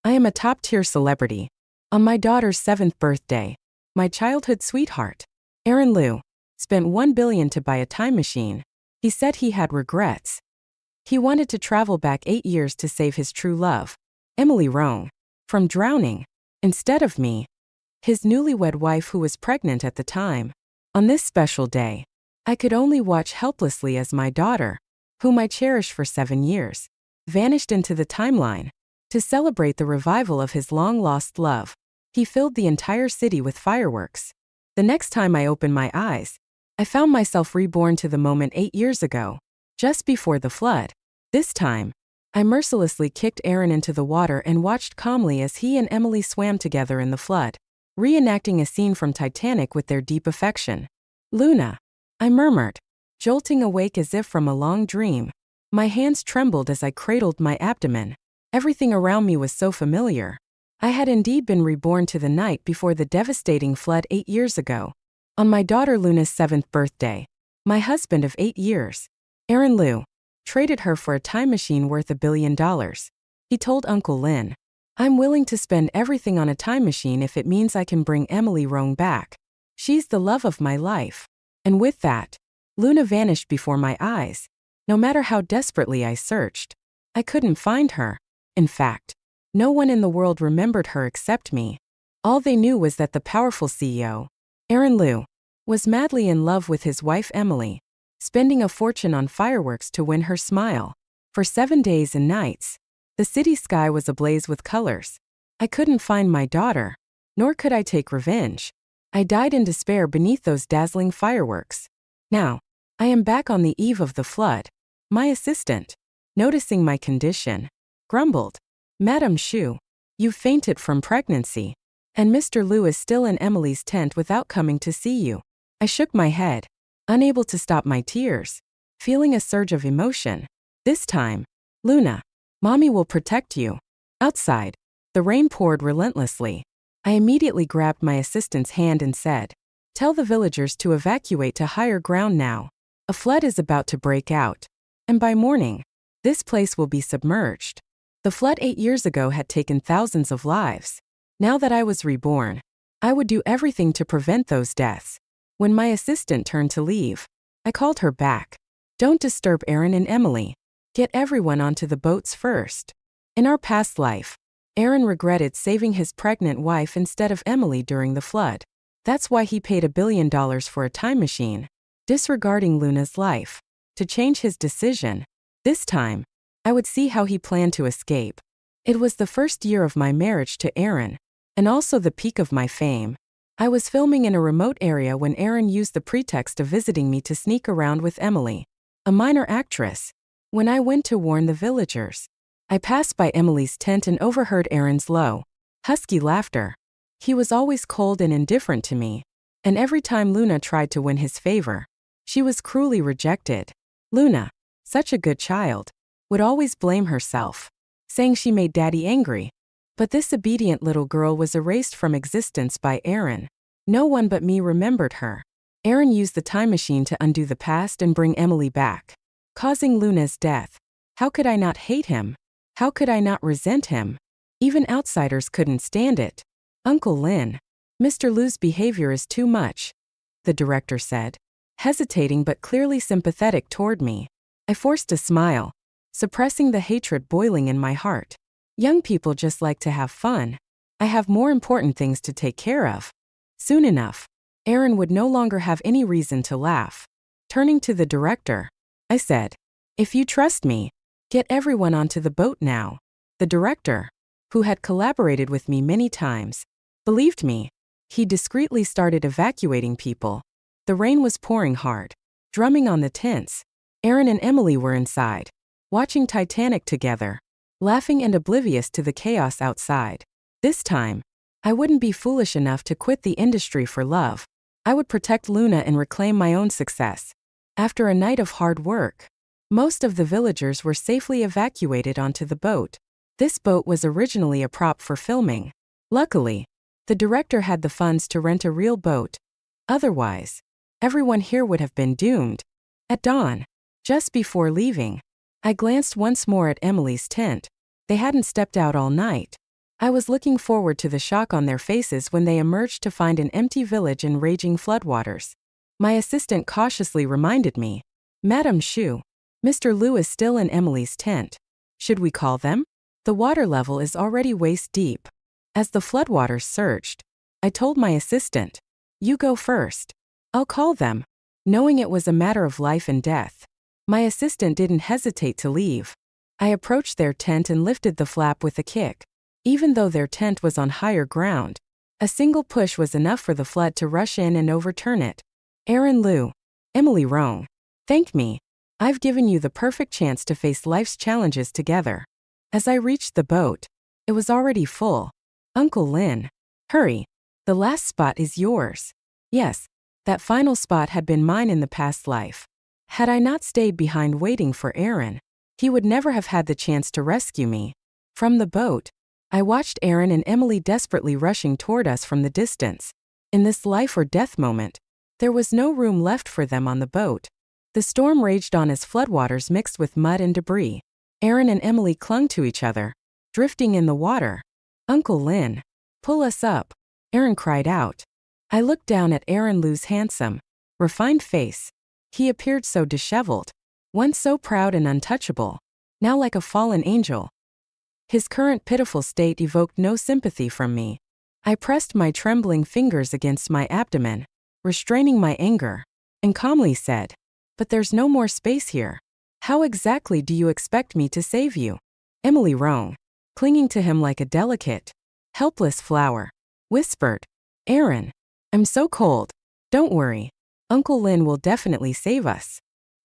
I am a top-tier celebrity. On my daughter's 7th birthday, my childhood sweetheart, Aaron Liu, spent $1 billion to buy a time machine. He said he had regrets. He wanted to travel back 8 years to save his true love, Emily Roang, from drowning, instead of me, his newlywed wife who was pregnant at the time. On this special day, I could only watch helplessly as my daughter, whom I cherished for 7 years, vanished into the timeline. To celebrate the revival of his long-lost love, he filled the entire city with fireworks. The next time I opened my eyes, I found myself reborn to the moment 8 years ago, just before the flood. This time, I mercilessly kicked Aaron into the water and watched calmly as he and Emily swam together in the flood, reenacting a scene from Titanic with their deep affection. "Luna," I murmured, jolting awake as if from a long dream. My hands trembled as I cradled my abdomen. Everything around me was so familiar. I had indeed been reborn to the night before the devastating flood 8 years ago. On my daughter Luna's 7th birthday, my husband of 8 years, Aaron Liu, traded her for a time machine worth $1 billion. He told Uncle Lin, "I'm willing to spend everything on a time machine if it means I can bring Emily Roang back. She's the love of my life." And with that, Luna vanished before my eyes. No matter how desperately I searched, I couldn't find her. In fact, no one in the world remembered her except me. All they knew was that the powerful CEO, Aaron Liu, was madly in love with his wife Emily, spending a fortune on fireworks to win her smile. For 7 days and nights, the city sky was ablaze with colors. I couldn't find my daughter, nor could I take revenge. I died in despair beneath those dazzling fireworks. Now, I am back on the eve of the flood. My assistant, noticing my condition, grumbled, "Madam Xu, you've fainted from pregnancy, and Mr. Liu is still in Emily's tent without coming to see you." I shook my head, unable to stop my tears, feeling a surge of emotion. This time, "Luna, Mommy will protect you." Outside, the rain poured relentlessly. I immediately grabbed my assistant's hand and said, "Tell the villagers to evacuate to higher ground now. A flood is about to break out, and by morning, this place will be submerged." The flood 8 years ago had taken thousands of lives. Now that I was reborn, I would do everything to prevent those deaths. When my assistant turned to leave, I called her back. "Don't disturb Aaron and Emily. Get everyone onto the boats first." In our past life, Aaron regretted saving his pregnant wife instead of Emily during the flood. That's why he paid $1 billion for a time machine, disregarding Luna's life. To change his decision, this time, I would see how he planned to escape. It was the first year of my marriage to Aaron, and also the peak of my fame. I was filming in a remote area when Aaron used the pretext of visiting me to sneak around with Emily, a minor actress. When I went to warn the villagers, I passed by Emily's tent and overheard Aaron's low, husky laughter. He was always cold and indifferent to me, and every time Luna tried to win his favor, she was cruelly rejected. Luna, such a good child, would always blame herself, saying she made Daddy angry. But this obedient little girl was erased from existence by Aaron. No one but me remembered her. Aaron used the time machine to undo the past and bring Emily back, causing Luna's death. How could I not hate him? How could I not resent him? Even outsiders couldn't stand it. "Uncle Lin, Mr. Liu's behavior is too much," the director said, hesitating but clearly sympathetic toward me. I forced a smile, suppressing the hatred boiling in my heart. Young people just like to have fun. I have more important things to take care of. Soon enough, Aaron would no longer have any reason to laugh. Turning to the director, I said, "If you trust me, get everyone onto the boat now." The director, who had collaborated with me many times, believed me. He discreetly started evacuating people. The rain was pouring hard, drumming on the tents. Aaron and Emily were inside, watching Titanic together, laughing and oblivious to the chaos outside. This time, I wouldn't be foolish enough to quit the industry for love. I would protect Luna and reclaim my own success. After a night of hard work, most of the villagers were safely evacuated onto the boat. This boat was originally a prop for filming. Luckily, the director had the funds to rent a real boat. Otherwise, everyone here would have been doomed. At dawn, just before leaving, I glanced once more at Emily's tent. They hadn't stepped out all night. I was looking forward to the shock on their faces when they emerged to find an empty village and raging floodwaters. My assistant cautiously reminded me, Madame Shu, Mr. Liu is still in Emily's tent. Should we call them? The water level is already waist deep. As the floodwaters surged, I told my assistant, you go first. I'll call them. Knowing it was a matter of life and death, my assistant didn't hesitate to leave. I approached their tent and lifted the flap with a kick. Even though their tent was on higher ground, a single push was enough for the flood to rush in and overturn it. Aaron Liu, Emily Rong, thank me. I've given you the perfect chance to face life's challenges together. As I reached the boat, it was already full. Uncle Lin, hurry. The last spot is yours. Yes, that final spot had been mine in the past life. Had I not stayed behind waiting for Aaron, he would never have had the chance to rescue me. From the boat, I watched Aaron and Emily desperately rushing toward us from the distance. In this life or death moment, there was no room left for them on the boat. The storm raged on as floodwaters mixed with mud and debris. Aaron and Emily clung to each other, drifting in the water. Uncle Lin, pull us up, Aaron cried out. I looked down at Aaron Liu's handsome, refined face. He appeared so disheveled, once so proud and untouchable, now like a fallen angel. His current pitiful state evoked no sympathy from me. I pressed my trembling fingers against my abdomen, restraining my anger, and calmly said, but there's no more space here. How exactly do you expect me to save you? Emily Rong, clinging to him like a delicate, helpless flower, whispered, Aaron, I'm so cold. Don't worry. Uncle Lin will definitely save us.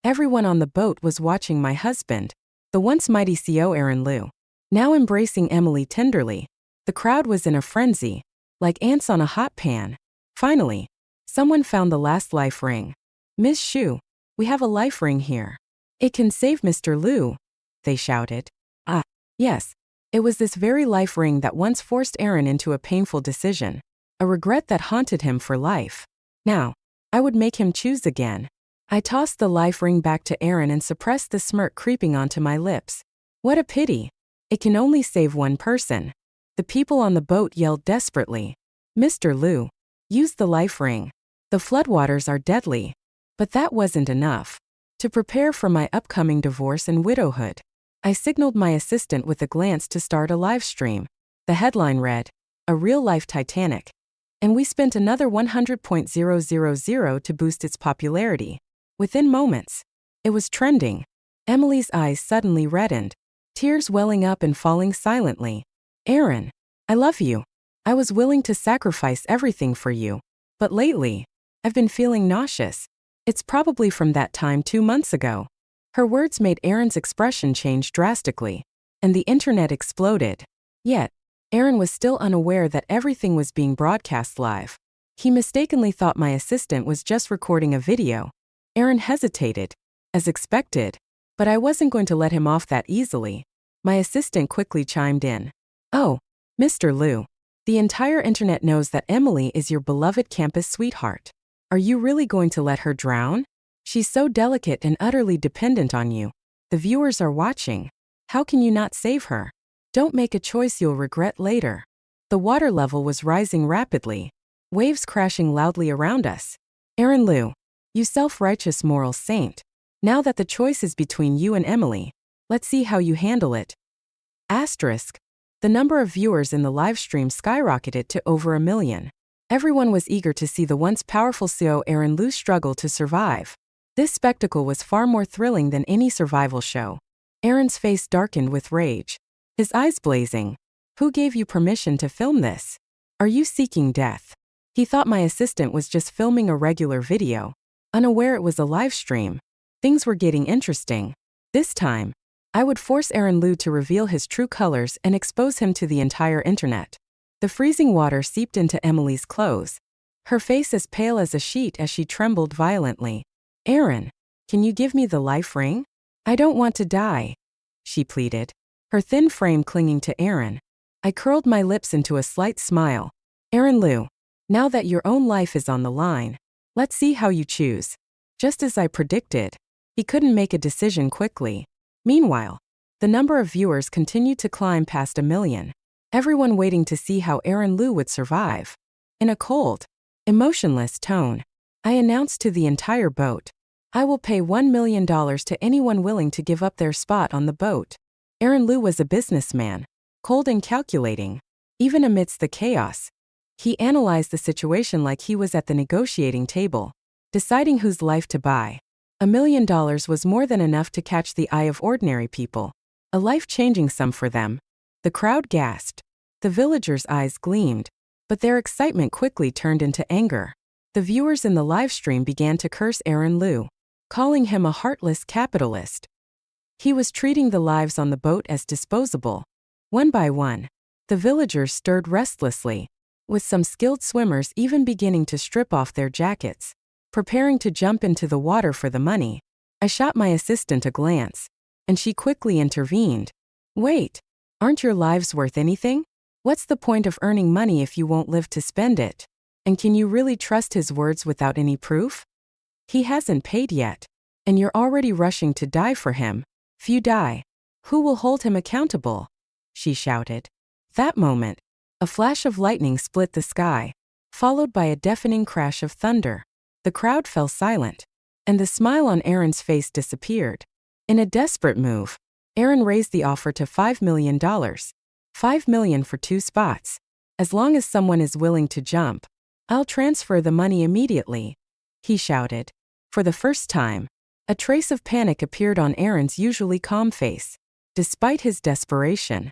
Everyone on the boat was watching my husband, the once mighty CO Aaron Liu, now embracing Emily tenderly. The crowd was in a frenzy, like ants on a hot pan. Finally, someone found the last life ring. Ms. Shu, we have a life ring here. It can save Mr. Liu, they shouted. Ah, yes. It was this very life ring that once forced Aaron into a painful decision, a regret that haunted him for life. Now, I would make him choose again. I tossed the life ring back to Aaron and suppressed the smirk creeping onto my lips. What a pity. It can only save one person. The people on the boat yelled desperately. Mr. Liu, use the life ring. The floodwaters are deadly. But that wasn't enough. To prepare for my upcoming divorce and widowhood, I signaled my assistant with a glance to start a live stream. The headline read, A Real-Life Titanic. And we spent another 100,000 to boost its popularity. Within moments, it was trending. Emily's eyes suddenly reddened, tears welling up and falling silently. Aaron, I love you. I was willing to sacrifice everything for you. But lately, I've been feeling nauseous. It's probably from that time 2 months ago. Her words made Aaron's expression change drastically, and the internet exploded. Yet, Aaron was still unaware that everything was being broadcast live. He mistakenly thought my assistant was just recording a video. Aaron hesitated, as expected, but I wasn't going to let him off that easily. My assistant quickly chimed in. Oh, Mr. Liu, the entire internet knows that Emily is your beloved campus sweetheart. Are you really going to let her drown? She's so delicate and utterly dependent on you. The viewers are watching. How can you not save her? Don't make a choice you'll regret later. The water level was rising rapidly, waves crashing loudly around us. Aaron Liu, you self-righteous moral saint. Now that the choice is between you and Emily, let's see how you handle it. Asterisk. The number of viewers in the live stream skyrocketed to over 1 million. Everyone was eager to see the once powerful CO Aaron Liu struggle to survive. This spectacle was far more thrilling than any survival show. Aaron's face darkened with rage, his eyes blazing. Who gave you permission to film this? Are you seeking death? He thought my assistant was just filming a regular video, unaware it was a live stream. Things were getting interesting. This time, I would force Aaron Liu to reveal his true colors and expose him to the entire internet. The freezing water seeped into Emily's clothes, her face as pale as a sheet as she trembled violently. Aaron, can you give me the life ring? I don't want to die, she pleaded, her thin frame clinging to Aaron. I curled my lips into a slight smile. Aaron Liu, now that your own life is on the line, let's see how you choose. Just as I predicted, he couldn't make a decision quickly. Meanwhile, the number of viewers continued to climb past 1 million. everyone waiting to see how Aaron Lu would survive. In a cold, emotionless tone, I announced to the entire boat, I will pay $1 million to anyone willing to give up their spot on the boat. Aaron Lu was a businessman, cold and calculating. Even amidst the chaos, he analyzed the situation like he was at the negotiating table, deciding whose life to buy. $1 million was more than enough to catch the eye of ordinary people, a life-changing sum for them. The crowd gasped. The villagers' eyes gleamed, but their excitement quickly turned into anger. The viewers in the livestream began to curse Aaron Lu, calling him a heartless capitalist. He was treating the lives on the boat as disposable. One by one, the villagers stirred restlessly, with some skilled swimmers even beginning to strip off their jackets, preparing to jump into the water for the money. I shot my assistant a glance, and she quickly intervened. Wait, aren't your lives worth anything? What's the point of earning money if you won't live to spend it? And can you really trust his words without any proof? He hasn't paid yet, and you're already rushing to die for him. If you die, who will hold him accountable? She shouted. That moment, a flash of lightning split the sky, followed by a deafening crash of thunder. The crowd fell silent, and the smile on Aaron's face disappeared. In a desperate move, Aaron raised the offer to $5 million. $5 million for 2 spots. As long as someone is willing to jump, I'll transfer the money immediately, he shouted. For the first time, a trace of panic appeared on Aaron's usually calm face. Despite his desperation,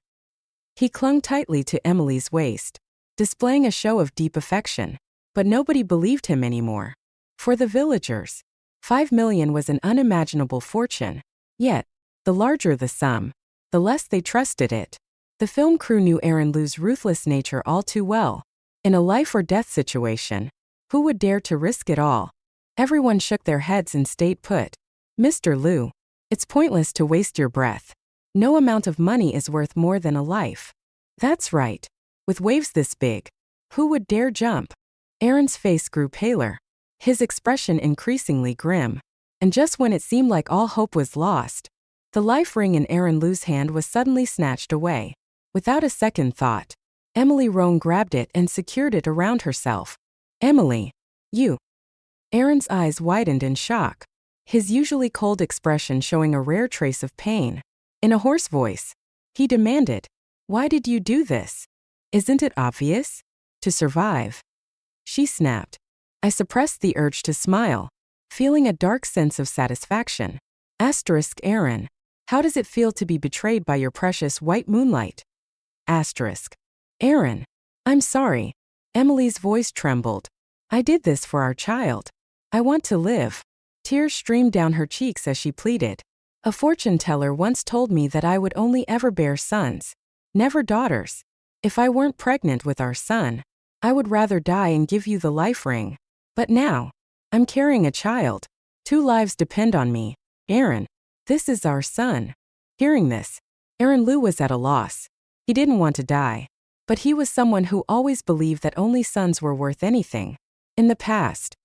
he clung tightly to Emily's waist, displaying a show of deep affection. But nobody believed him anymore. For the villagers, $5 million was an unimaginable fortune. Yet, the larger the sum, the less they trusted it. The film crew knew Aaron Lu's ruthless nature all too well. In a life-or-death situation, who would dare to risk it all? Everyone shook their heads and stayed put. Mr. Lu, it's pointless to waste your breath. No amount of money is worth more than a life. That's right. With waves this big, who would dare jump? Aaron's face grew paler, his expression increasingly grim. And just when it seemed like all hope was lost, the life ring in Aaron Lu's hand was suddenly snatched away. Without a second thought, Emily Roan grabbed it and secured it around herself. Emily, you. Aaron's eyes widened in shock, his usually cold expression showing a rare trace of pain. In a hoarse voice, he demanded, why did you do this? Isn't it obvious? To survive. She snapped. I suppressed the urge to smile, feeling a dark sense of satisfaction. Aaron, how does it feel to be betrayed by your precious white moonlight? Aaron, I'm sorry. Emily's voice trembled. I did this for our child. I want to live. Tears streamed down her cheeks as she pleaded. A fortune teller once told me that I would only ever bear sons, never daughters. If I weren't pregnant with our son, I would rather die and give you the life ring. But now, I'm carrying a child. 2 lives depend on me. Aaron, this is our son. Hearing this, Aaron Lu was at a loss. He didn't want to die, but he was someone who always believed that only sons were worth anything. In the past,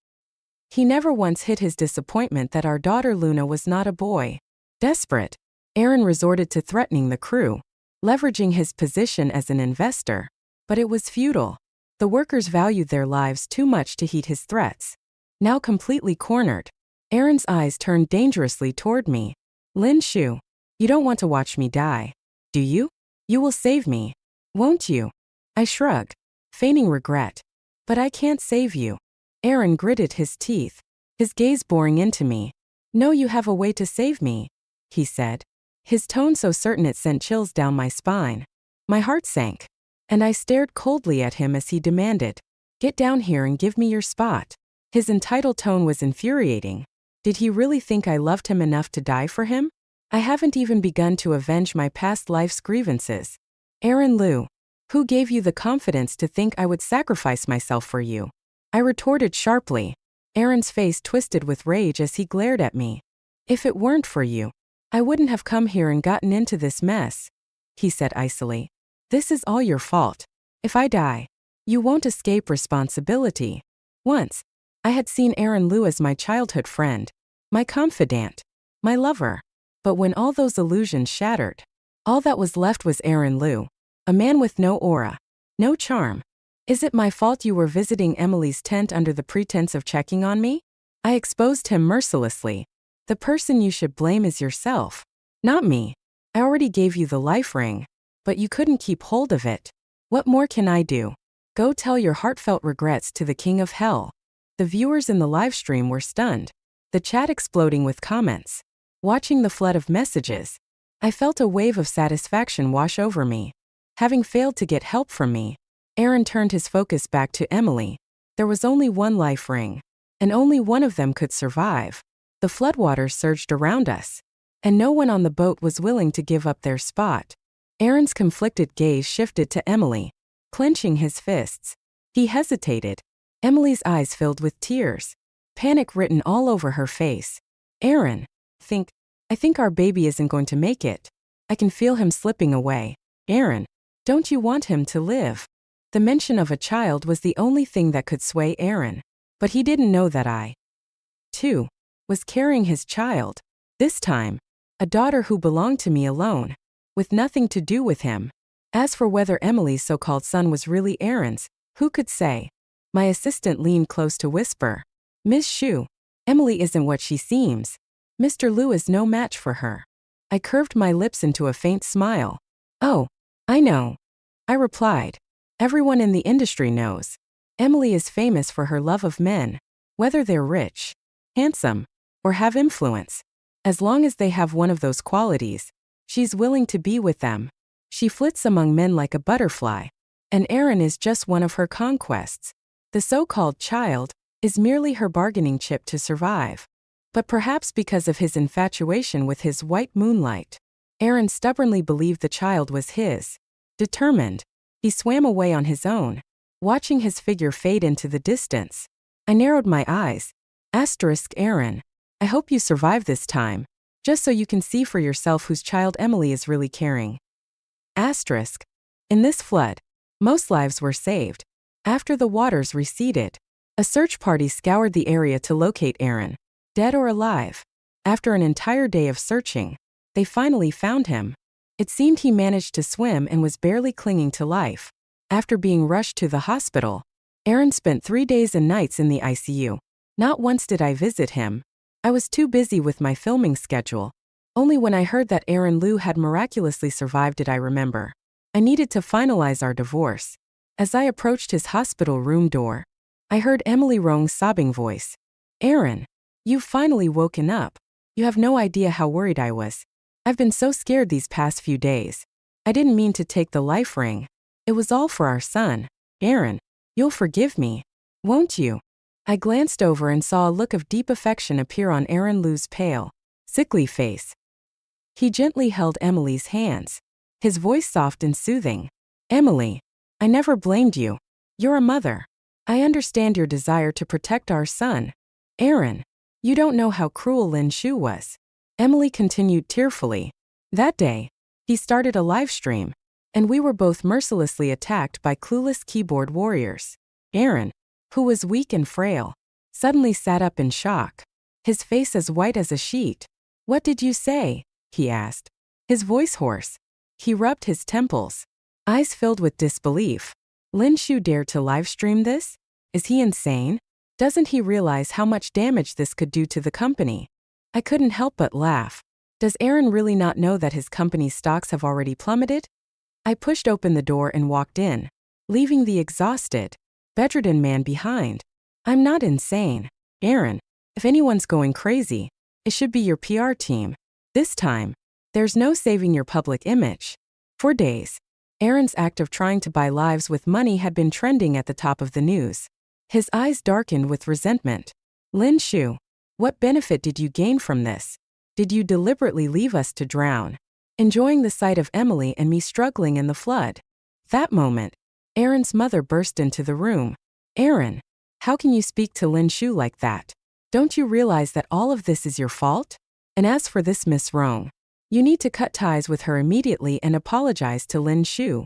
he never once hid his disappointment that our daughter Luna was not a boy. Desperate, Aaron resorted to threatening the crew, leveraging his position as an investor. But it was futile. The workers valued their lives too much to heed his threats. Now completely cornered, Aaron's eyes turned dangerously toward me. Lin Shu, you don't want to watch me die, do you? You will save me, won't you? I shrugged, feigning regret. But I can't save you. Aaron gritted his teeth, his gaze boring into me. No, you have a way to save me, he said, his tone so certain it sent chills down my spine. My heart sank, and I stared coldly at him as he demanded, get down here and give me your spot. His entitled tone was infuriating. Did he really think I loved him enough to die for him? I haven't even begun to avenge my past life's grievances. Aaron Lu, who gave you the confidence to think I would sacrifice myself for you? I retorted sharply. Aaron's face twisted with rage as he glared at me. If it weren't for you, I wouldn't have come here and gotten into this mess, he said icily. This is all your fault. If I die, you won't escape responsibility. Once, I had seen Aaron Lu as my childhood friend, my confidant, my lover. But when all those illusions shattered, all that was left was Aaron Lu, A man with no aura. No charm. Is it my fault you were visiting Emily's tent under the pretense of checking on me? I exposed him mercilessly. The person you should blame is yourself. Not me. I already gave you the life ring. But you couldn't keep hold of it. What more can I do? Go tell your heartfelt regrets to the king of hell. The viewers in the live stream were stunned. The chat exploding with comments. Watching the flood of messages, I felt a wave of satisfaction wash over me. Having failed to get help from me, Aaron turned his focus back to Emily. There was only one life ring, and only one of them could survive. The floodwaters surged around us, and no one on the boat was willing to give up their spot. Aaron's conflicted gaze shifted to Emily, clenching his fists. He hesitated. Emily's eyes filled with tears, panic written all over her face. Aaron, I think our baby isn't going to make it. I can feel him slipping away. Aaron, don't you want him to live? The mention of a child was the only thing that could sway Aaron, but he didn't know that I, too, was carrying his child. This time, a daughter who belonged to me alone, with nothing to do with him. As for whether Emily's so-called son was really Aaron's, who could say? My assistant leaned close to whisper. Miss Shu, Emily isn't what she seems. Mr. Liu is no match for her. I curved my lips into a faint smile. Oh, I know. I replied. Everyone in the industry knows. Emily is famous for her love of men, whether they're rich, handsome, or have influence. As long as they have one of those qualities, she's willing to be with them. She flits among men like a butterfly, and Aaron is just one of her conquests. The so-called child is merely her bargaining chip to survive. But perhaps because of his infatuation with his white moonlight, Aaron stubbornly believed the child was his. Determined, he swam away on his own, watching his figure fade into the distance. I narrowed my eyes. Aaron, I hope you survive this time, just so you can see for yourself whose child Emily is really carrying. In this flood, most lives were saved. After the waters receded, a search party scoured the area to locate Aaron, dead or alive. After an entire day of searching, they finally found him. It seemed he managed to swim and was barely clinging to life. After being rushed to the hospital, Aaron spent 3 days and nights in the ICU. Not once did I visit him. I was too busy with my filming schedule. Only when I heard that Aaron Liu had miraculously survived did I remember. I needed to finalize our divorce. As I approached his hospital room door, I heard Emily Rong's sobbing voice. Aaron, you've finally woken up. You have no idea how worried I was. I've been so scared these past few days. I didn't mean to take the life ring. It was all for our son. Aaron, you'll forgive me, won't you? I glanced over and saw a look of deep affection appear on Aaron Liu's pale, sickly face. He gently held Emily's hands, his voice soft and soothing. Emily, I never blamed you. You're a mother. I understand your desire to protect our son. Aaron, you don't know how cruel Lin Shu was. Emily continued tearfully. That day, he started a live stream, and we were both mercilessly attacked by clueless keyboard warriors. Aaron, who was weak and frail, suddenly sat up in shock, his face as white as a sheet. What did you say? He asked, his voice hoarse. He rubbed his temples, eyes filled with disbelief. Lin Shu dared to livestream this? Is he insane? Doesn't he realize how much damage this could do to the company? I couldn't help but laugh. Does Aaron really not know that his company's stocks have already plummeted? I pushed open the door and walked in, leaving the exhausted, bedridden man behind. I'm not insane. Aaron, if anyone's going crazy, it should be your PR team. This time, there's no saving your public image. For days, Aaron's act of trying to buy lives with money had been trending at the top of the news. His eyes darkened with resentment. Lin Shu, what benefit did you gain from this? Did you deliberately leave us to drown, enjoying the sight of Emily and me struggling in the flood? That moment, Aaron's mother burst into the room. Aaron, how can you speak to Lin Shu like that? Don't you realize that all of this is your fault? And as for this Miss Rong, you need to cut ties with her immediately and apologize to Lin Shu.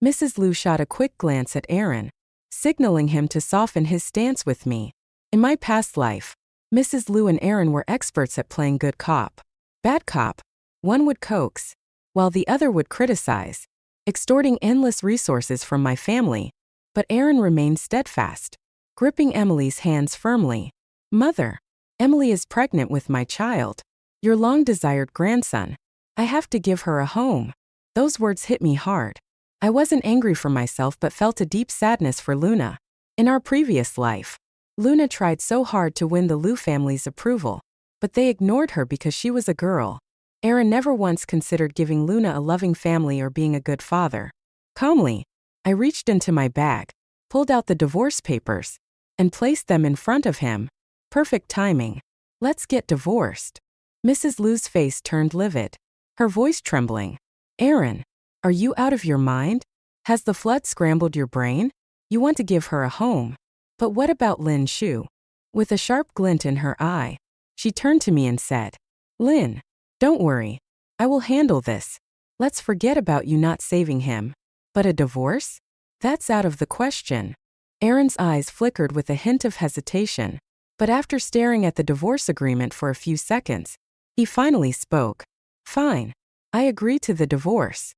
Mrs. Liu shot a quick glance at Aaron, signaling him to soften his stance with me. In my past life, Mrs. Liu and Aaron were experts at playing good cop, bad cop. One would coax, while the other would criticize. extorting endless resources from my family. But Aaron remained steadfast, gripping Emily's hands firmly. Mother, Emily is pregnant with my child, your long-desired grandson. I have to give her a home. Those words hit me hard. I wasn't angry for myself but felt a deep sadness for Luna. In our previous life, Luna tried so hard to win the Liu family's approval, but they ignored her because she was a girl. Aaron never once considered giving Luna a loving family or being a good father. Calmly, I reached into my bag, pulled out the divorce papers, and placed them in front of him. Perfect timing. Let's get divorced. Mrs. Liu's face turned livid, her voice trembling. Aaron, are you out of your mind? Has the flood scrambled your brain? You want to give her a home. But what about Lin Shu? With a sharp glint in her eye, she turned to me and said, Lin, don't worry. I will handle this. Let's forget about you not saving him. But a divorce? That's out of the question. Aaron's eyes flickered with a hint of hesitation, but after staring at the divorce agreement for a few seconds, he finally spoke. Fine. I agree to the divorce.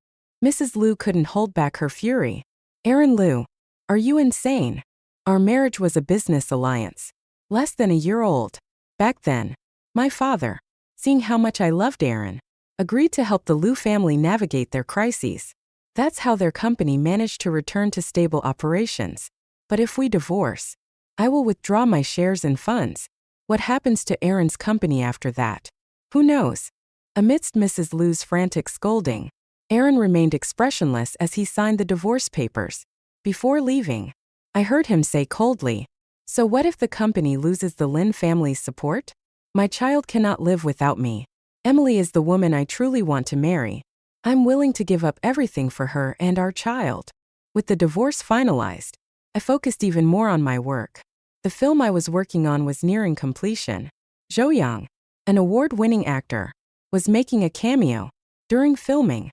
Mrs. Liu couldn't hold back her fury. Aaron Liu, are you insane? Our marriage was a business alliance, less than a year old. Back then, my father, seeing how much I loved Aaron, agreed to help the Liu family navigate their crises. That's how their company managed to return to stable operations. But if we divorce, I will withdraw my shares and funds. What happens to Aaron's company after that? Who knows? Amidst Mrs. Liu's frantic scolding, Aaron remained expressionless as he signed the divorce papers. Before leaving, I heard him say coldly, so what if the company loses the Lin family's support? My child cannot live without me. Emily is the woman I truly want to marry. I'm willing to give up everything for her and our child. With the divorce finalized, I focused even more on my work. The film I was working on was nearing completion. Zhou Yang, an award-winning actor, was making a cameo during filming.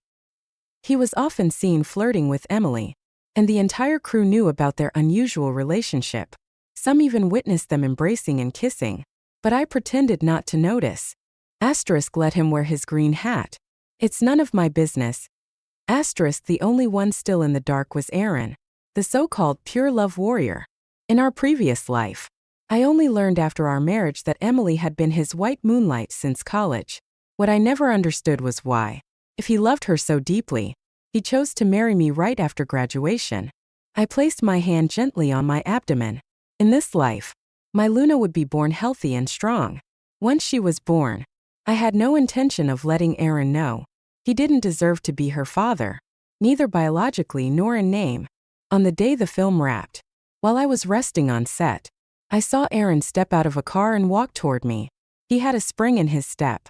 He was often seen flirting with Emily, and the entire crew knew about their unusual relationship. Some even witnessed them embracing and kissing, but I pretended not to notice. Asterisk let him wear his green hat. It's none of my business. Asterisk the only one still in the dark was Aaron, the so-called pure love warrior. In our previous life, I only learned after our marriage that Emily had been his white moonlight since college. What I never understood was why, if he loved her so deeply, he chose to marry me right after graduation. I placed my hand gently on my abdomen. In this life, my Luna would be born healthy and strong. Once she was born, I had no intention of letting Aaron know. He didn't deserve to be her father, neither biologically nor in name. On the day the film wrapped, while I was resting on set, I saw Aaron step out of a car and walk toward me. He had a spring in his step,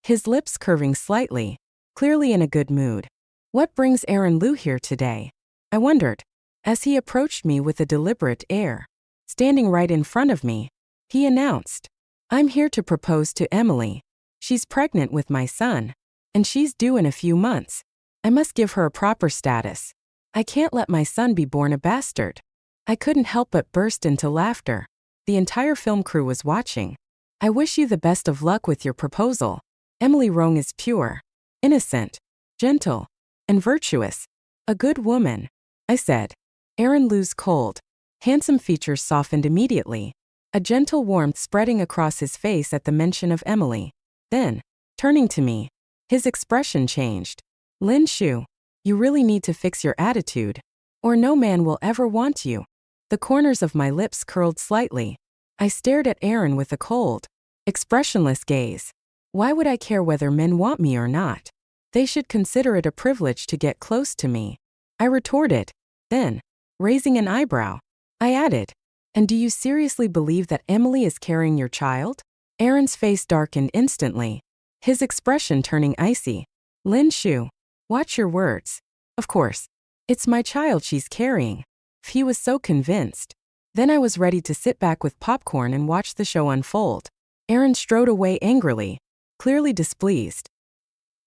his lips curving slightly, clearly in a good mood. What brings Aaron Liu here today? I wondered, as he approached me with a deliberate air. Standing right in front of me, he announced, I'm here to propose to Emily. She's pregnant with my son, and she's due in a few months. I must give her a proper status. I can't let my son be born a bastard. I couldn't help but burst into laughter. The entire film crew was watching. I wish you the best of luck with your proposal. Emily Rong is pure, innocent, gentle, and virtuous. A good woman, I said. Aaron Liu's cold, handsome features softened immediately, a gentle warmth spreading across his face at the mention of Emily. Then, turning to me, his expression changed. Lin Shu, you really need to fix your attitude, or no man will ever want you. The corners of my lips curled slightly. I stared at Aaron with a cold, expressionless gaze. Why would I care whether men want me or not? They should consider it a privilege to get close to me. I retorted. Then, raising an eyebrow, I added, and do you seriously believe that Emily is carrying your child? Aaron's face darkened instantly, his expression turning icy. Lin Shu, watch your words. Of course, it's my child she's carrying. He was so convinced. Then I was ready to sit back with popcorn and watch the show unfold. Aaron strode away angrily, clearly displeased.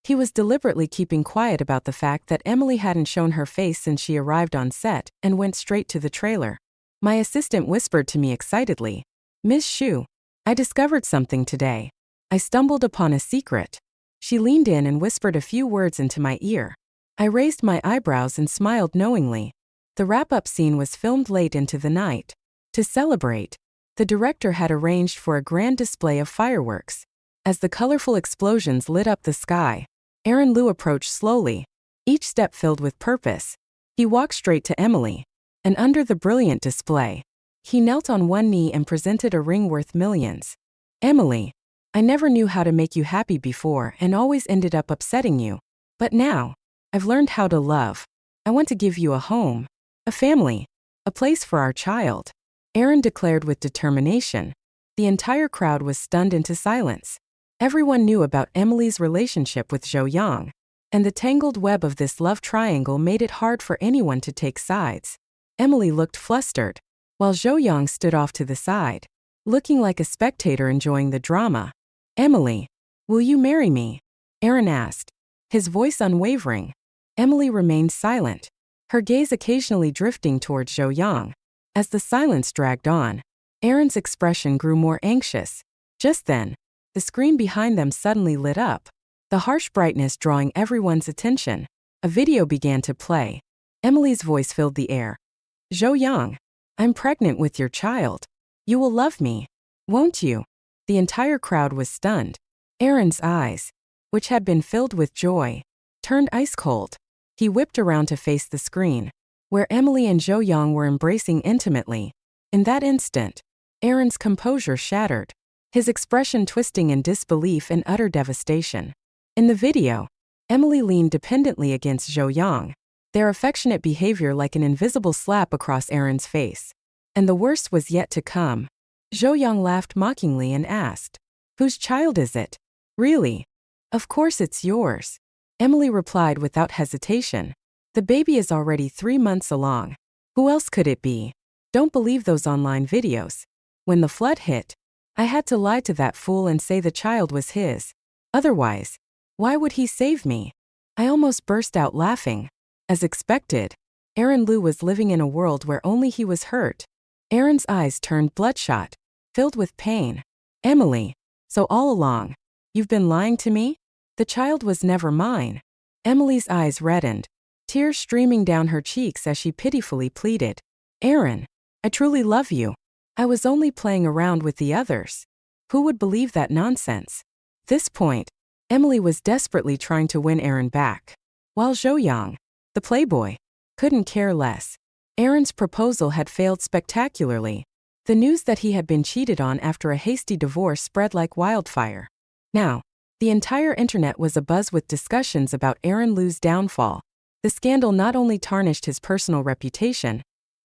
He was deliberately keeping quiet about the fact that Emily hadn't shown her face since she arrived on set and went straight to the trailer. My assistant whispered to me excitedly, Miss Shu, I discovered something today. I stumbled upon a secret. She leaned in and whispered a few words into my ear. I raised my eyebrows and smiled knowingly. The wrap-up scene was filmed late into the night. To celebrate, the director had arranged for a grand display of fireworks. As the colorful explosions lit up the sky, Aaron Liu approached slowly, each step filled with purpose. He walked straight to Emily, and under the brilliant display, he knelt on one knee and presented a ring worth millions. Emily, I never knew how to make you happy before and always ended up upsetting you. But now, I've learned how to love. I want to give you a home, a family, a place for our child, Aaron declared with determination. The entire crowd was stunned into silence. Everyone knew about Emily's relationship with Zhou Yang, and the tangled web of this love triangle made it hard for anyone to take sides. Emily looked flustered, while Zhou Yang stood off to the side, looking like a spectator enjoying the drama. Emily, will you marry me? Aaron asked, his voice unwavering. Emily remained silent, her gaze occasionally drifting towards Zhou Yang. As the silence dragged on, Aaron's expression grew more anxious. Just then, the screen behind them suddenly lit up, the harsh brightness drawing everyone's attention. A video began to play. Emily's voice filled the air. Zhou Yang, I'm pregnant with your child. You will love me, won't you? The entire crowd was stunned. Aaron's eyes, which had been filled with joy, turned ice cold. He whipped around to face the screen, where Emily and Zhou Yang were embracing intimately. In that instant, Aaron's composure shattered, his expression twisting in disbelief and utter devastation. In the video, Emily leaned dependently against Zhou Yang, their affectionate behavior like an invisible slap across Aaron's face. And the worst was yet to come. Zhou Yang laughed mockingly and asked, "Whose child is it?" "Really? Of course it's yours," Emily replied without hesitation. "The baby is already 3 months along. Who else could it be? Don't believe those online videos. When the flood hit, I had to lie to that fool and say the child was his. Otherwise, why would he save me?" I almost burst out laughing. As expected, Aaron Liu was living in a world where only he was hurt. Aaron's eyes turned bloodshot, filled with pain. "Emily, so all along, you've been lying to me? The child was never mine." Emily's eyes reddened, tears streaming down her cheeks as she pitifully pleaded. "Aaron, I truly love you. I was only playing around with the others. Who would believe that nonsense?" At this point, Emily was desperately trying to win Aaron back, while Zhou Yang, the playboy, couldn't care less. Aaron's proposal had failed spectacularly. The news that he had been cheated on after a hasty divorce spread like wildfire. Now, the entire internet was abuzz with discussions about Aaron Liu's downfall. The scandal not only tarnished his personal reputation,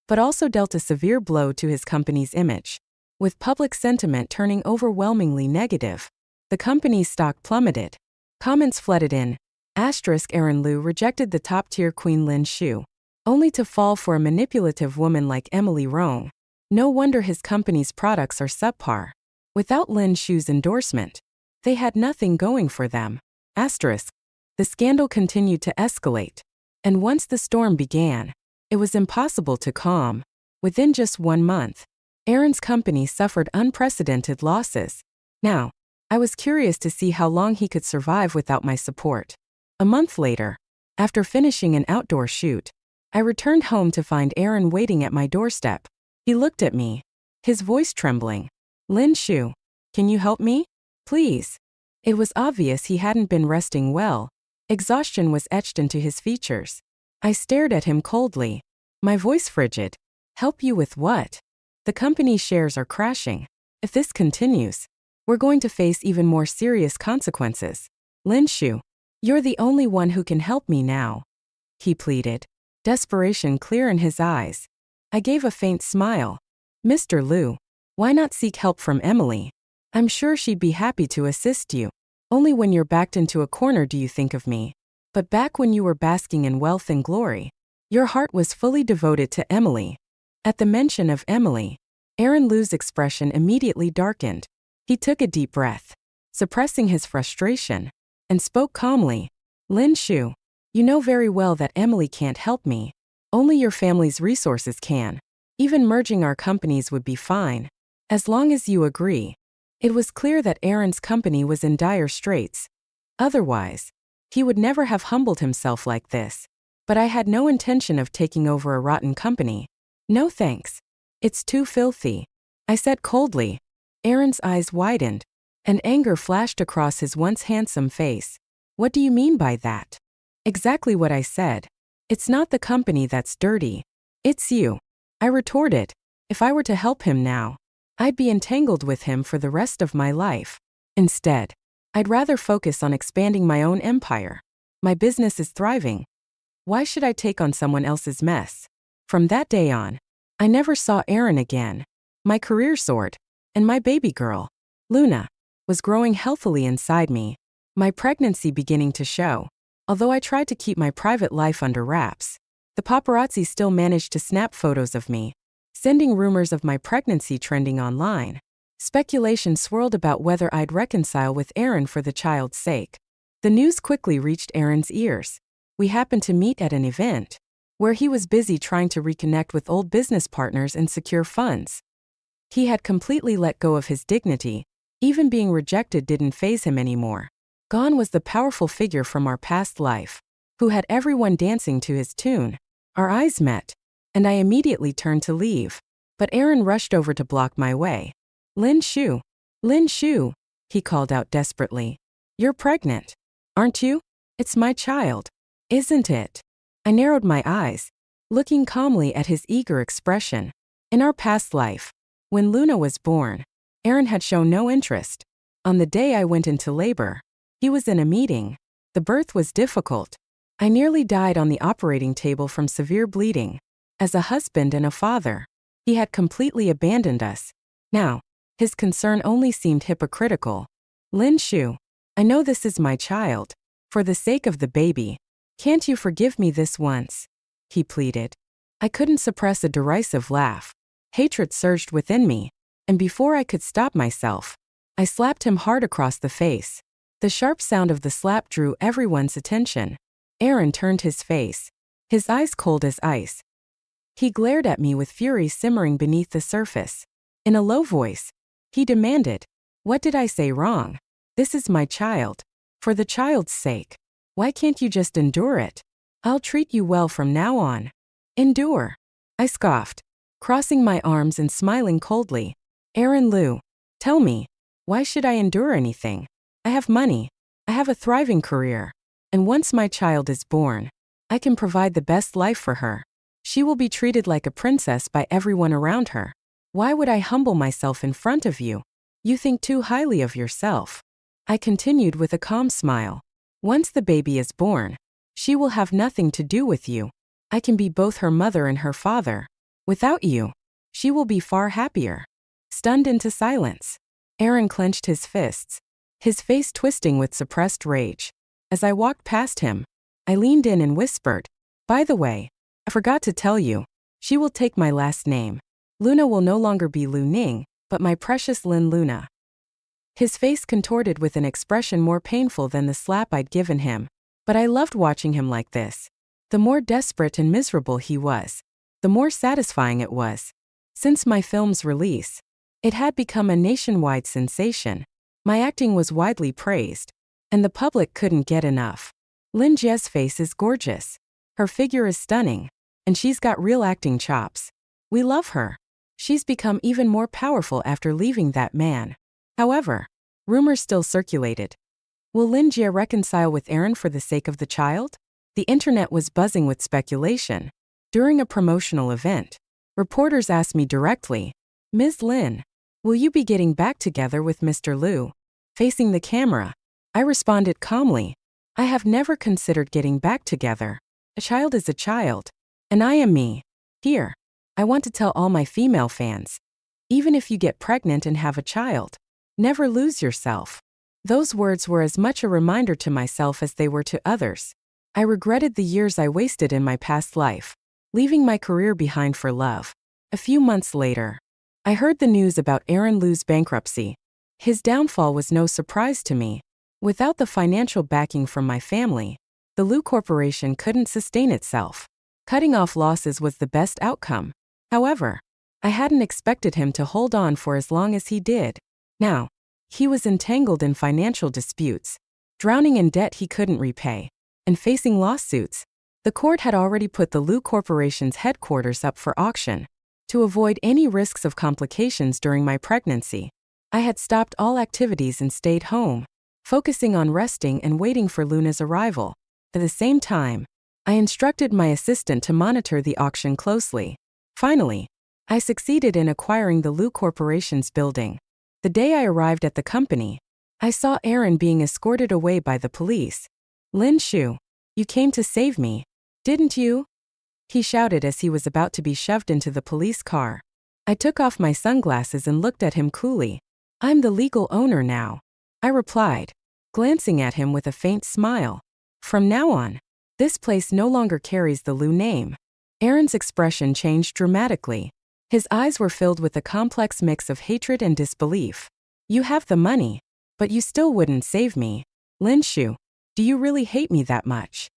but also dealt a severe blow to his company's image. With public sentiment turning overwhelmingly negative, the company's stock plummeted. Comments flooded in. Aaron Liu rejected the top-tier Queen Lin Shu, only to fall for a manipulative woman like Emily Rong. No wonder his company's products are subpar. Without Lin Shu's endorsement, they had nothing going for them. The scandal continued to escalate, and once the storm began, it was impossible to calm. Within just 1 month, Aaron's company suffered unprecedented losses. Now, I was curious to see how long he could survive without my support. A month later, after finishing an outdoor shoot, I returned home to find Aaron waiting at my doorstep. He looked at me, his voice trembling. "Lin Shu, can you help me? Please." It was obvious he hadn't been resting well. Exhaustion was etched into his features. I stared at him coldly, my voice frigid. "Help you with what? The company's shares are crashing. If this continues, we're going to face even more serious consequences. Lin Shu, you're the only one who can help me now," he pleaded, desperation clear in his eyes. I gave a faint smile. "Mr. Liu, why not seek help from Emily? I'm sure she'd be happy to assist you. Only when you're backed into a corner do you think of me. But back when you were basking in wealth and glory, your heart was fully devoted to Emily." At the mention of Emily, Aaron Liu's expression immediately darkened. He took a deep breath, suppressing his frustration, and spoke calmly. "Lin Shu, you know very well that Emily can't help me. Only your family's resources can. Even merging our companies would be fine, as long as you agree." It was clear that Aaron's company was in dire straits. Otherwise, He would never have humbled himself like this. But I had no intention of taking over a rotten company. No thanks. It's too filthy, I said coldly. Aaron's eyes widened, and anger flashed across his once handsome face. What do you mean by that? Exactly what I said. It's not the company that's dirty. It's you, I retorted. If I were to help him now, I'd be entangled with him for the rest of my life. Instead, I'd rather focus on expanding my own empire. My business is thriving. Why should I take on someone else's mess? From that day on, I never saw Aaron again. My career soared, and my baby girl, Luna, was growing healthily inside me, my pregnancy beginning to show. Although I tried to keep my private life under wraps, the paparazzi still managed to snap photos of me, sending rumors of my pregnancy trending online. Speculation swirled about whether I'd reconcile with Aaron for the child's sake. The news quickly reached Aaron's ears. We happened to meet at an event, where he was busy trying to reconnect with old business partners and secure funds. He had completely let go of his dignity. Even being rejected didn't faze him anymore. Gone was the powerful figure from our past life, who had everyone dancing to his tune. Our eyes met, and I immediately turned to leave. But Aaron rushed over to block my way. Lin Shu, he called out desperately. You're pregnant, aren't you? It's my child, isn't it? I narrowed my eyes, looking calmly at his eager expression. In our past life, when Luna was born, Aaron had shown no interest. On the day I went into labor, he was in a meeting. The birth was difficult. I nearly died on the operating table from severe bleeding. As a husband and a father, he had completely abandoned us. Now, his concern only seemed hypocritical. Lin Shu, I know this is my child. For the sake of the baby, can't you forgive me this once? He pleaded. I couldn't suppress a derisive laugh. Hatred surged within me, and before I could stop myself, I slapped him hard across the face. The sharp sound of the slap drew everyone's attention. Aaron turned his face, his eyes cold as ice. He glared at me with fury simmering beneath the surface. In a low voice, he demanded, What did I say wrong? This is my child. For the child's sake, why can't you just endure it? I'll treat you well from now on. Endure, I scoffed, crossing my arms and smiling coldly. Aaron Liu, tell me, why should I endure anything? I have money, I have a thriving career, and once my child is born, I can provide the best life for her. She will be treated like a princess by everyone around her. Why would I humble myself in front of you? You think too highly of yourself. I continued with a calm smile. Once the baby is born, she will have nothing to do with you. I can be both her mother and her father. Without you, she will be far happier. Stunned into silence, Aaron clenched his fists, his face twisting with suppressed rage. As I walked past him, I leaned in and whispered, By the way, I forgot to tell you, she will take my last name. Luna will no longer be Lu Ning, but my precious Lin Luna. His face contorted with an expression more painful than the slap I'd given him, but I loved watching him like this. The more desperate and miserable he was, the more satisfying it was. Since my film's release, it had become a nationwide sensation. My acting was widely praised, and the public couldn't get enough. Lin Jie's face is gorgeous. Her figure is stunning, and she's got real acting chops. We love her. She's become even more powerful after leaving that man. However, rumors still circulated. Will Lin Jie reconcile with Aaron for the sake of the child? The internet was buzzing with speculation. During a promotional event, reporters asked me directly, Ms. Lin, will you be getting back together with Mr. Liu? Facing the camera, I responded calmly, I have never considered getting back together. A child is a child, and I am me. Here, I want to tell all my female fans, even if you get pregnant and have a child, never lose yourself. Those words were as much a reminder to myself as they were to others. I regretted the years I wasted in my past life, leaving my career behind for love. A few months later, I heard the news about Aaron Liu's bankruptcy. His downfall was no surprise to me. Without the financial backing from my family, the Liu Corporation couldn't sustain itself. Cutting off losses was the best outcome. However, I hadn't expected him to hold on for as long as he did. Now, he was entangled in financial disputes, drowning in debt he couldn't repay, and facing lawsuits. The court had already put the Lu Corporation's headquarters up for auction. To avoid any risks of complications during my pregnancy, I had stopped all activities and stayed home, focusing on resting and waiting for Luna's arrival. At the same time, I instructed my assistant to monitor the auction closely. Finally, I succeeded in acquiring the Lu Corporation's building. The day I arrived at the company, I saw Aaron being escorted away by the police. "Lin Shu, you came to save me, didn't you?" he shouted as he was about to be shoved into the police car. I took off my sunglasses and looked at him coolly. "I'm the legal owner now," I replied, glancing at him with a faint smile. "From now on, this place no longer carries the Lu name." Aaron's expression changed dramatically. His eyes were filled with a complex mix of hatred and disbelief. "You have the money, but you still wouldn't save me. Lin Shu, do you really hate me that much?"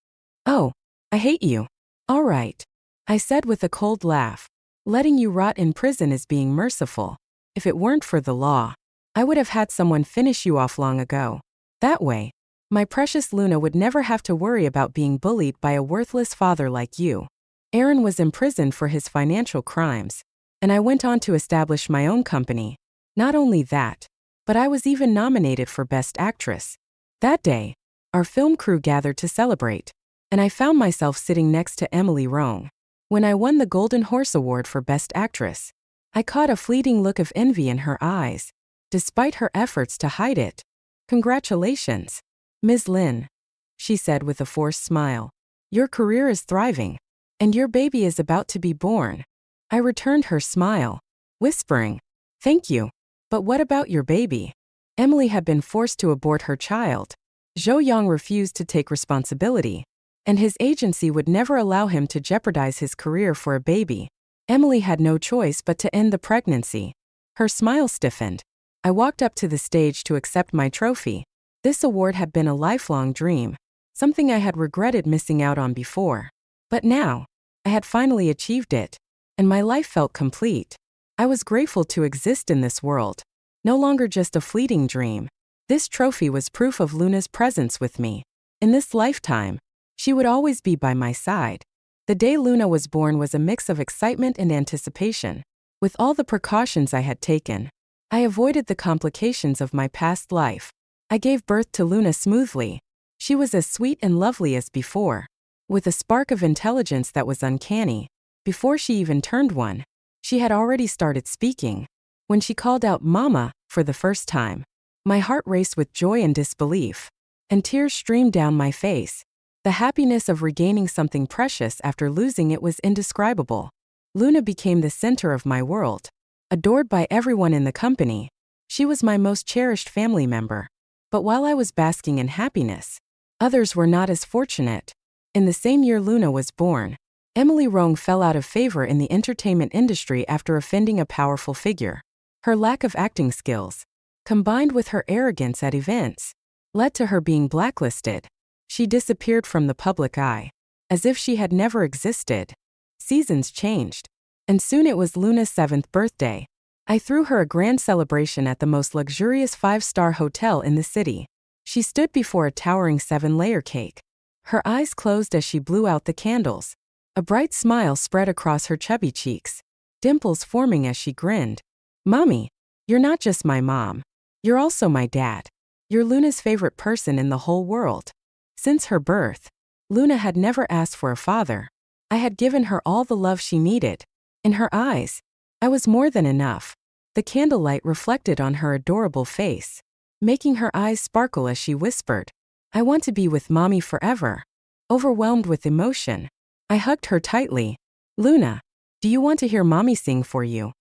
"Oh, I hate you. All right," I said with a cold laugh. "Letting you rot in prison is being merciful. If it weren't for the law, I would have had someone finish you off long ago. That way, my precious Luna would never have to worry about being bullied by a worthless father like you." Aaron was imprisoned for his financial crimes, and I went on to establish my own company. Not only that, but I was even nominated for Best Actress. That day, our film crew gathered to celebrate, and I found myself sitting next to Emily Rong. When I won the Golden Horse Award for Best Actress, I caught a fleeting look of envy in her eyes, despite her efforts to hide it. "Congratulations, Ms. Lin," she said with a forced smile. "Your career is thriving, and your baby is about to be born." I returned her smile, whispering, "Thank you. But what about your baby?" Emily had been forced to abort her child. Zhou Yang refused to take responsibility, and his agency would never allow him to jeopardize his career for a baby. Emily had no choice but to end the pregnancy. Her smile stiffened. I walked up to the stage to accept my trophy. This award had been a lifelong dream, something I had regretted missing out on before. But now, I had finally achieved it, and my life felt complete. I was grateful to exist in this world, no longer just a fleeting dream. This trophy was proof of Luna's presence with me. In this lifetime, she would always be by my side. The day Luna was born was a mix of excitement and anticipation. With all the precautions I had taken, I avoided the complications of my past life. I gave birth to Luna smoothly. She was as sweet and lovely as before, with a spark of intelligence that was uncanny. Before she even turned one, she had already started speaking. When she called out "Mama" for the first time, my heart raced with joy and disbelief, and tears streamed down my face. The happiness of regaining something precious after losing it was indescribable. Luna became the center of my world. Adored by everyone in the company, she was my most cherished family member. But while I was basking in happiness, others were not as fortunate. In the same year Luna was born, Emily Rong fell out of favor in the entertainment industry after offending a powerful figure. Her lack of acting skills, combined with her arrogance at events, led to her being blacklisted. She disappeared from the public eye, as if she had never existed. Seasons changed, and soon it was Luna's 7th birthday. I threw her a grand celebration at the most luxurious 5-star hotel in the city. She stood before a towering 7-layer cake. Her eyes closed as she blew out the candles. A bright smile spread across her chubby cheeks, dimples forming as she grinned. "Mommy, you're not just my mom. You're also my dad. You're Luna's favorite person in the whole world." Since her birth, Luna had never asked for a father. I had given her all the love she needed. In her eyes, I was more than enough. The candlelight reflected on her adorable face, making her eyes sparkle as she whispered, "I want to be with Mommy forever." Overwhelmed with emotion, I hugged her tightly. "Luna, do you want to hear Mommy sing for you?"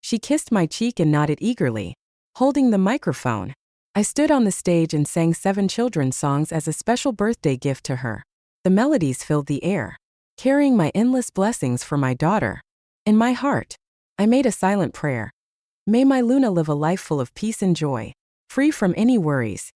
She kissed my cheek and nodded eagerly, holding the microphone. I stood on the stage and sang 7 children's songs as a special birthday gift to her. The melodies filled the air, carrying my endless blessings for my daughter. In my heart, I made a silent prayer. May my Luna live a life full of peace and joy, free from any worries.